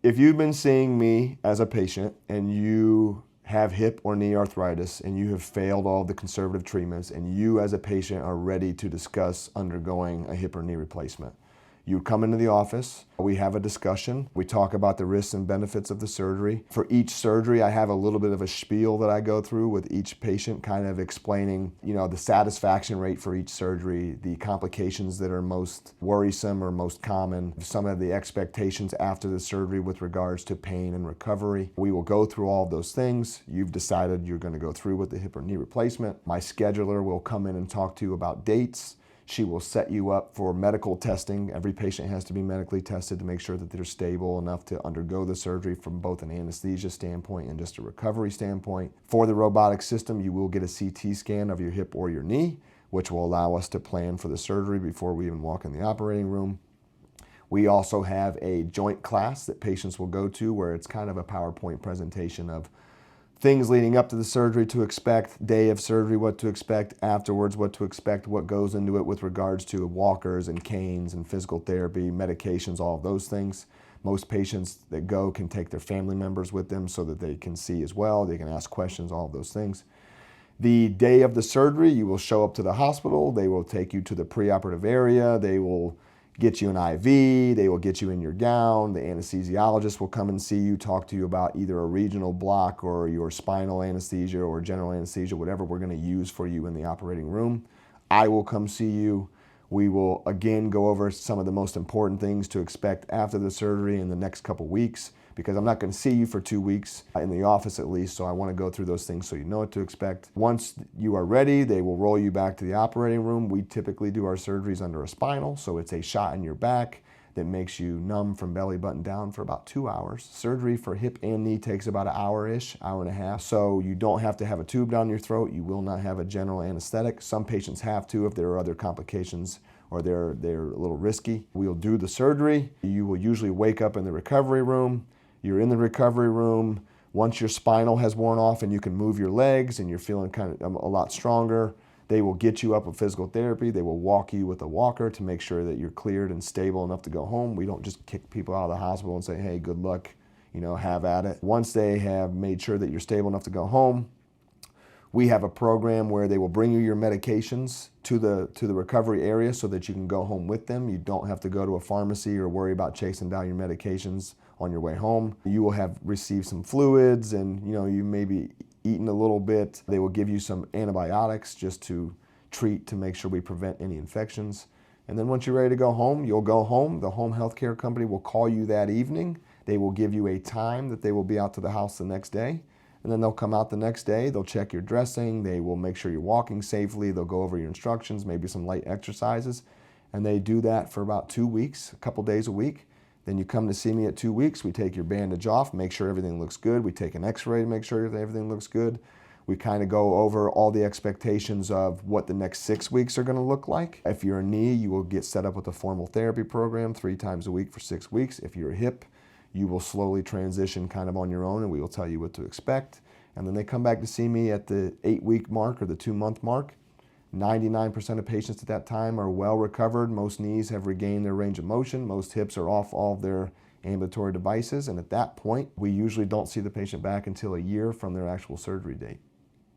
If you've been seeing me as a patient and you have hip or knee arthritis and you have failed all the conservative treatments and you as a patient are ready to discuss undergoing a hip or knee replacement, you come into the office, we have a discussion, we talk about the risks and benefits of the surgery. For each surgery, I have a little bit of a spiel that I go through with each patient, kind of explaining, the satisfaction rate for each surgery, the complications that are most worrisome or most common, some of the expectations after the surgery with regards to pain and recovery. We will go through all of those things. You've decided you're going to go through with the hip or knee replacement. My scheduler will come in and talk to you about dates. She will set you up for medical testing. Every patient has to be medically tested to make sure that they're stable enough to undergo the surgery from both an anesthesia standpoint and just a recovery standpoint. For the robotic system, you will get a CT scan of your hip or your knee, which will allow us to plan for the surgery before we even walk in the operating room. We also have a joint class that patients will go to where it's kind of a PowerPoint presentation of things leading up to the surgery to expect, day of surgery, what to expect, afterwards, what to expect, what goes into it with regards to walkers and canes and physical therapy, medications, all of those things. Most patients that go can take their family members with them so that they can see as well. They can ask questions, all of those things. The day of the surgery, you will show up to the hospital. They will take you to the preoperative area. They will get you an IV, they will get you in your gown, the anesthesiologist will come and see you, talk to you about either a regional block or your spinal anesthesia or general anesthesia, whatever we're going to use for you in the operating room. I will come see you. We will again go over some of the most important things to expect after the surgery in the next couple weeks, because I'm not going to see you for 2 weeks, in the office at least, so I want to go through those things so you know what to expect. Once you are ready, they will roll you back to the operating room. We typically do our surgeries under a spinal, so it's a shot in your back that makes you numb from belly button down for about 2 hours. Surgery for hip and knee takes about an hour-ish, hour and a half, so you don't have to have a tube down your throat. You will not have a general anesthetic. Some patients have to if there are other complications or they're a little risky. We'll do the surgery. You will usually wake up in the recovery room. You're in the recovery room. Once your spinal has worn off and you can move your legs and you're feeling kind of a lot stronger, they will get you up with physical therapy. They will walk you with a walker to make sure that you're cleared and stable enough to go home. We don't just kick people out of the hospital and say, hey, good luck, have at it. Once they have made sure that you're stable enough to go home, we have a program where they will bring you your medications to the recovery area so that you can go home with them. You don't have to go to a pharmacy or worry about chasing down your medications on your way home. You will have received some fluids and you may be eating a little bit. They will give you some antibiotics just to treat to make sure we prevent any infections. And then once you're ready to go home, you'll go home. The home health care company will call you that evening. They will give you a time that they will be out to the house the next day. And then they'll come out the next day, they'll check your dressing, they will make sure you're walking safely, they'll go over your instructions, maybe some light exercises. And they do that for about 2 weeks, a couple days a week. Then you come to see me at 2 weeks, we take your bandage off, make sure everything looks good. We take an x-ray to make sure that everything looks good. We kind of go over all the expectations of what the next 6 weeks are gonna look like. If you're a knee, you will get set up with a formal therapy program 3 times a week for 6 weeks. If you're a hip, you will slowly transition kind of on your own and we will tell you what to expect. And then they come back to see me at the 8-week mark or the 2-month mark. 99% of patients at that time are well recovered. Most knees have regained their range of motion. Most hips are off all of their ambulatory devices. And at that point, we usually don't see the patient back until a year from their actual surgery date.